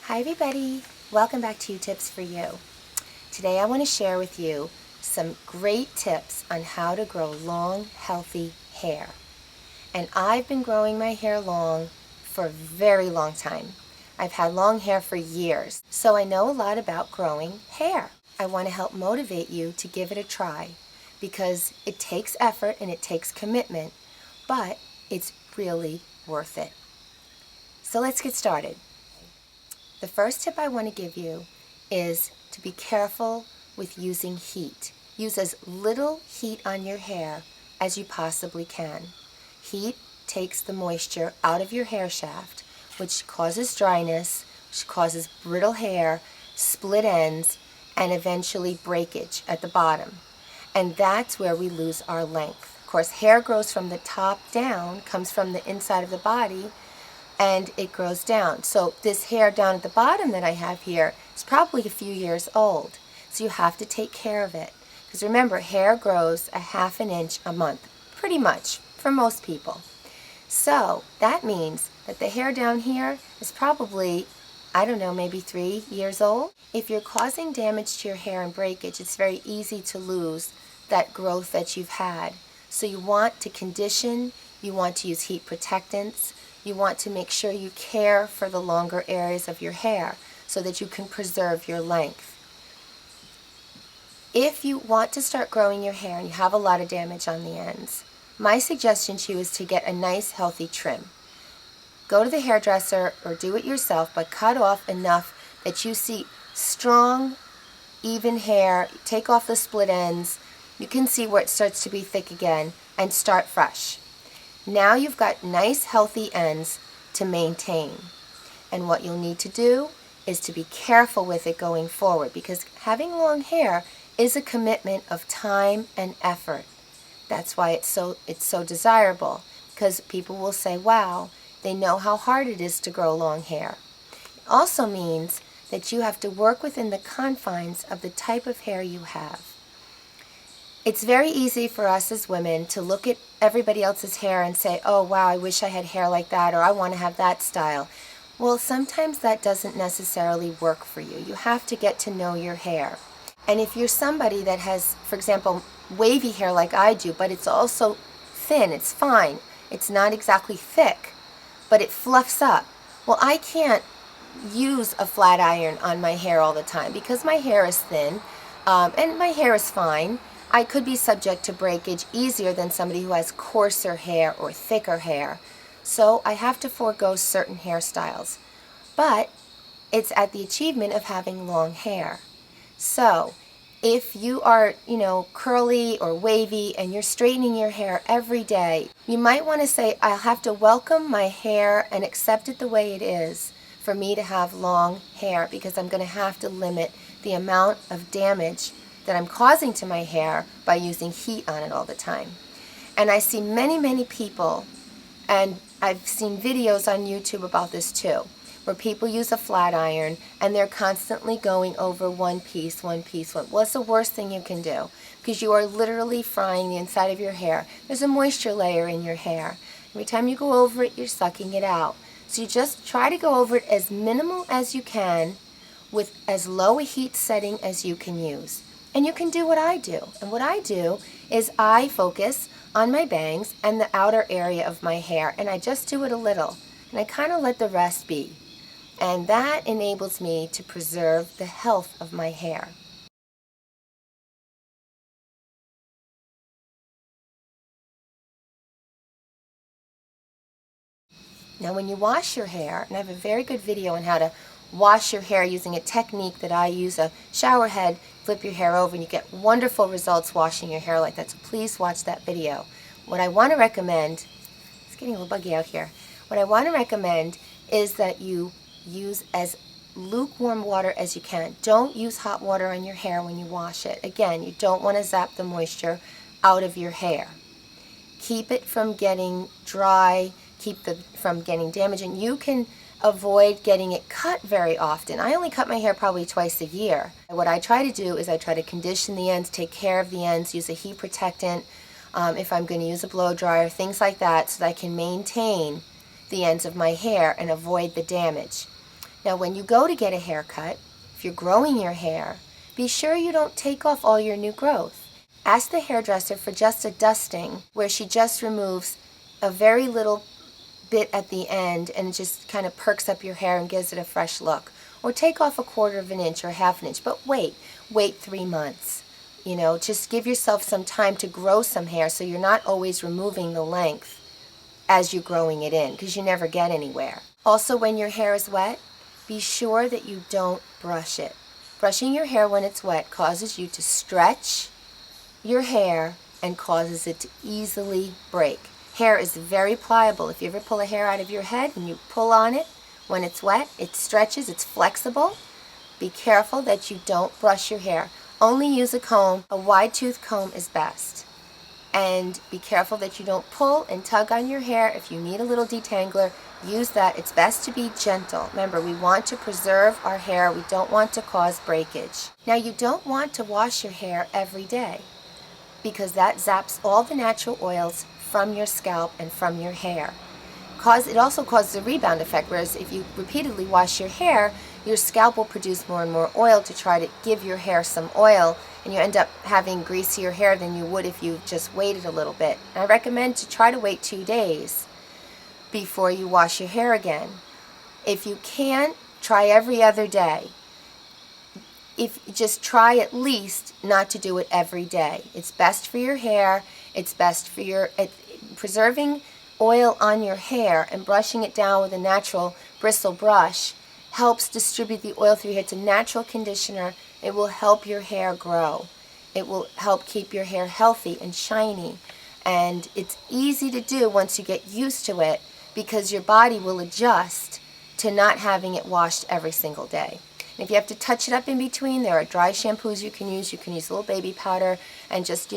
Hi everybody, welcome back to Tips for You. Today I want to share with you some great tips on how to grow long, healthy hair. And I've been growing my hair long for a very long time. I've had long hair for years, so I know a lot about growing hair. I want to help motivate you to give it a try because it takes effort and it takes commitment, but it's really worth it. So let's get started. The first tip I want to give you is to be careful with using heat. Use as little heat on your hair as you possibly can. Heat takes the moisture out of your hair shaft, which causes dryness, which causes brittle hair, split ends, and eventually breakage at the bottom. And that's where we lose our length. Of course, hair grows from the top down, comes from the inside of the body, and it grows down. So this hair down at the bottom that I have here is probably a few years old. So you have to take care of it. Because remember, hair grows a ½ an inch a month, pretty much, for most people. So that means that the hair down here is probably, I don't know, maybe 3 years old. If you're causing damage to your hair and breakage, it's very easy to lose that growth that you've had. So you want to condition, you want to use heat protectants, you want to make sure you care for the longer areas of your hair so that you can preserve your length. If you want to start growing your hair and you have a lot of damage on the ends, my suggestion to you is to get a nice healthy trim. Go to the hairdresser or do it yourself, but cut off enough that you see strong, even hair. Take off the split ends. You can see where it starts to be thick again, and start fresh. Now you've got nice healthy ends to maintain. And what you'll need to do is to be careful with it going forward, because having long hair is a commitment of time and effort. That's why it's so desirable, because people will say, wow, they know how hard it is to grow long hair. It also means that you have to work within the confines of the type of hair you have. It's very easy for us as women to look at everybody else's hair and say, oh wow, I wish I had hair like that, or I want to have that style. Well, sometimes that doesn't necessarily work for you. You have to get to know your hair. And if you're somebody that has, for example, wavy hair like I do, but it's also thin, it's fine, it's not exactly thick, but it fluffs up. Well, I can't use a flat iron on my hair all the time because my hair is thin, and my hair is fine. I could be subject to breakage easier than somebody who has coarser hair or thicker hair. So I have to forego certain hairstyles. But it's at the achievement of having long hair. So if you are, curly or wavy and you're straightening your hair every day, you might want to say, I'll have to welcome my hair and accept it the way it is for me to have long hair, because I'm going to have to limit the amount of damage that I'm causing to my hair by using heat on it all the time. And I see many people, and I've seen videos on YouTube about this too, where people use a flat iron and they're constantly going over one piece. Well, it's the worst thing you can do, because you are literally frying the inside of your hair. There's a moisture layer in your hair. Every time you go over it, you're sucking it out. So you just try to go over it as minimal as you can with as low a heat setting as you can use. And you can do what I do. And what I do is I focus on my bangs and the outer area of my hair, and I just do it a little. And I kind of let the rest be. And that enables me to preserve the health of my hair. Now when you wash your hair, and I have a very good video on how to wash your hair using a technique that I use, a shower head, flip your hair over, and you get wonderful results washing your hair like that. So please watch that video. What I want to recommend, it's getting a little buggy out here. What I want to recommend is that you use as lukewarm water as you can. Don't use hot water on your hair when you wash it. Again, you don't want to zap the moisture out of your hair. Keep it from getting dry, from getting damaged, and you can avoid getting it cut very often. I only cut my hair probably twice a year. What I try to do is I try to condition the ends, take care of the ends, use a heat protectant, if I'm going to use a blow dryer, things like that, so that I can maintain the ends of my hair and avoid the damage. Now when you go to get a haircut, if you're growing your hair, be sure you don't take off all your new growth. Ask the hairdresser for just a dusting where she just removes a very little bit at the end and just kind of perks up your hair and gives it a fresh look. Or take off 1/4 of an inch or 1/2 an inch, but wait 3 months. Just give yourself some time to grow some hair so you're not always removing the length as you're growing it in, because you never get anywhere. Also, when your hair is wet, be sure that you don't brush it. Brushing your hair when it's wet causes you to stretch your hair and causes it to easily break. Hair is very pliable. If you ever pull a hair out of your head and you pull on it when it's wet, it stretches, it's flexible. Be careful that you don't brush your hair. Only use a comb. A wide tooth comb is best. And be careful that you don't pull and tug on your hair. If you need a little detangler, use that. It's best to be gentle. Remember, we want to preserve our hair. We don't want to cause breakage. Now, you don't want to wash your hair every day because that zaps all the natural oils from your scalp and from your hair. It also causes a rebound effect, whereas if you repeatedly wash your hair, your scalp will produce more and more oil to try to give your hair some oil, and you end up having greasier hair than you would if you just waited a little bit. And I recommend to try to wait 2 days before you wash your hair again. If you can't, try every other day. Just try at least not to do it every day. It's best for your hair. It's best for preserving oil on your hair and brushing it down with a natural bristle brush helps distribute the oil through your hair. It's a natural conditioner. It will help your hair grow. It will help keep your hair healthy and shiny. And it's easy to do once you get used to it because your body will adjust to not having it washed every single day. And if you have to touch it up in between, there are dry shampoos you can use. You can use a little baby powder and just,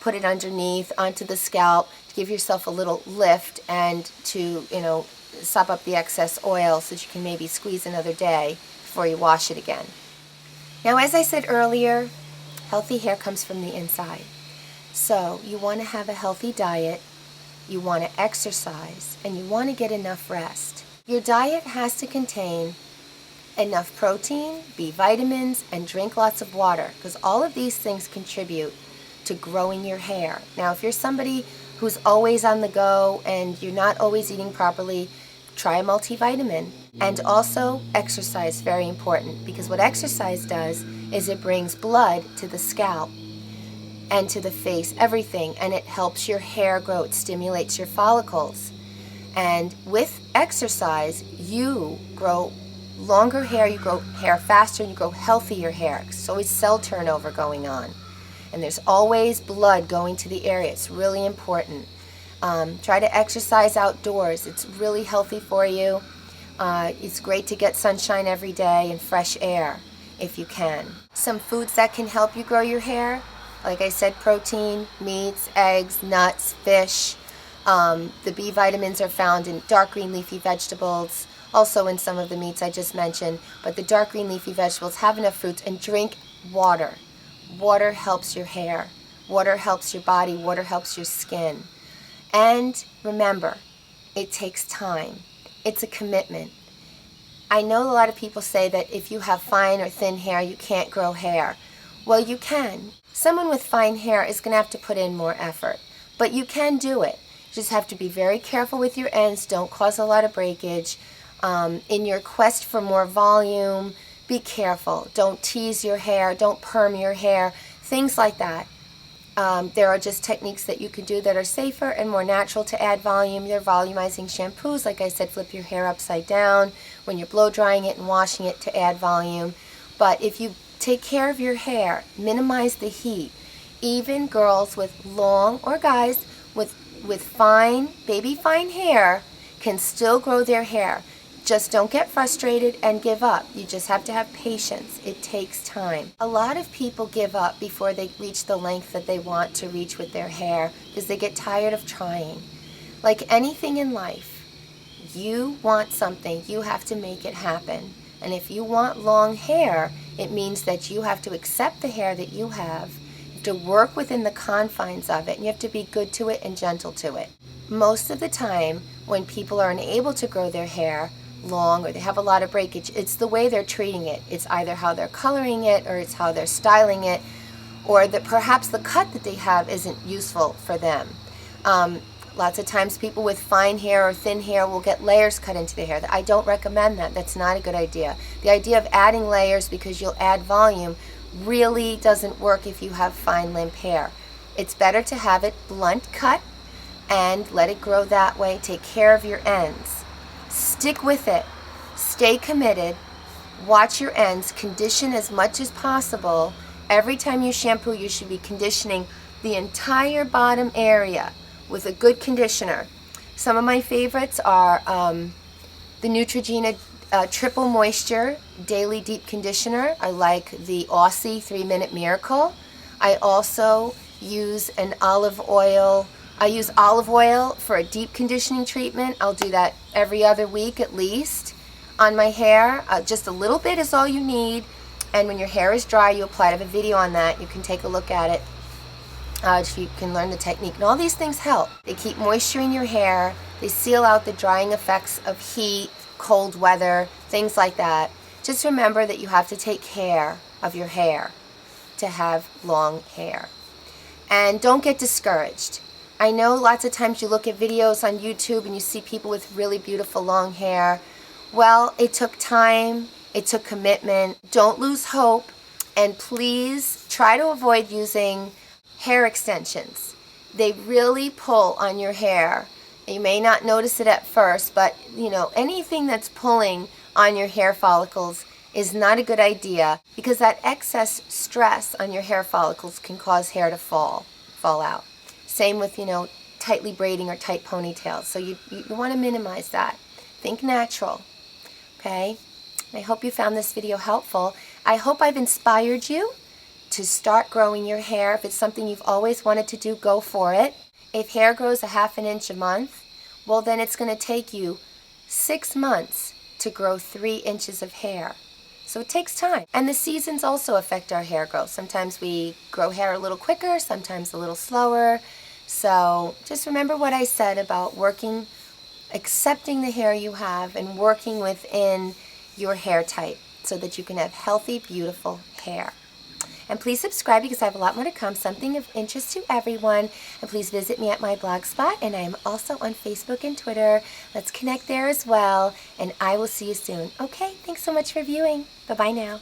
put it underneath onto the scalp to give yourself a little lift and to, sop up the excess oil so that you can maybe squeeze another day before you wash it again. Now, as I said earlier, healthy hair comes from the inside. So you want to have a healthy diet, you want to exercise, and you want to get enough rest. Your diet has to contain enough protein, B vitamins, and drink lots of water, because all of these things contribute to growing your hair. Now, if you're somebody who's always on the go and you're not always eating properly, try a multivitamin. And also exercise, very important, because what exercise does is it brings blood to the scalp and to the face, everything, and it helps your hair grow. It stimulates your follicles. And with exercise, you grow longer hair, you grow hair faster, and you grow healthier hair. There's always cell turnover going on. And there's always blood going to the area. It's really important. Try to exercise outdoors. It's really healthy for you. It's great to get sunshine every day and fresh air if you can. Some foods that can help you grow your hair, like I said, protein, meats, eggs, nuts, fish. The B vitamins are found in dark green leafy vegetables, also in some of the meats I just mentioned, but the dark green leafy vegetables, have enough fruits, and drink water. Water helps your hair. Water helps your body. Water helps your skin. And remember, it takes time. It's a commitment. I know a lot of people say that if you have fine or thin hair, you can't grow hair. Well, you can. Someone with fine hair is going to have to put in more effort, but you can do it. You just have to be very careful with your ends. Don't cause a lot of breakage. In your quest for more volume, be careful. Don't tease your hair. Don't perm your hair. Things like that. There are just techniques that you can do that are safer and more natural to add volume. There are volumizing shampoos. Like I said, flip your hair upside down when you're blow drying it and washing it to add volume. But if you take care of your hair, minimize the heat. Even girls with long, or guys with fine, baby fine hair can still grow their hair. Just don't get frustrated and give up. You just have to have patience. It takes time. A lot of people give up before they reach the length that they want to reach with their hair because they get tired of trying. Like anything in life, you want something, you have to make it happen. And if you want long hair, it means that you have to accept the hair that you have, to work within the confines of it, and you have to be good to it and gentle to it. Most of the time, when people are unable to grow their hair, long or they have a lot of breakage. It's the way they're treating it. It's either how they're coloring it or it's how they're styling it, or that perhaps the cut that they have isn't useful for them. Lots of times people with fine hair or thin hair will get layers cut into their hair. I don't recommend that. That's not a good idea. The idea of adding layers because you'll add volume really doesn't work if you have fine limp hair. It's better to have it blunt cut and let it grow that way. Take care of your ends. Stick with it. Stay committed. Watch your ends. Condition as much as possible. Every time you shampoo, you should be conditioning the entire bottom area with a good conditioner. Some of my favorites are the Neutrogena Triple Moisture Daily Deep Conditioner. I like the Aussie 3-Minute Miracle. I also use an olive oil. I use olive oil for a deep conditioning treatment. I'll do that every other week at least on my hair. Just a little bit is all you need. And when your hair is dry, you apply it. I have a video on that. You can take a look at it. You can learn the technique. And all these things help. They keep moisture in your hair. They seal out the drying effects of heat, cold weather, things like that. Just remember that you have to take care of your hair to have long hair. And don't get discouraged. I know lots of times you look at videos on YouTube and you see people with really beautiful long hair. Well, it took time. It took commitment. Don't lose hope. And please try to avoid using hair extensions. They really pull on your hair. You may not notice it at first, but anything that's pulling on your hair follicles is not a good idea because that excess stress on your hair follicles can cause hair to fall out. Same with, tightly braiding or tight ponytails. So you want to minimize that. Think natural. Okay? I hope you found this video helpful. I hope I've inspired you to start growing your hair. If it's something you've always wanted to do, go for it. If hair grows a ½ an inch a month, well then it's going to take you 6 months to grow 3 inches of hair. So it takes time. And the seasons also affect our hair growth. Sometimes we grow hair a little quicker, sometimes a little slower. So just remember what I said about accepting the hair you have and working within your hair type so that you can have healthy, beautiful hair. And please subscribe because I have a lot more to come, something of interest to everyone. And please visit me at my blog spot. And I am also on Facebook and Twitter. Let's connect there as well. And I will see you soon. Okay, thanks so much for viewing. Bye-bye now.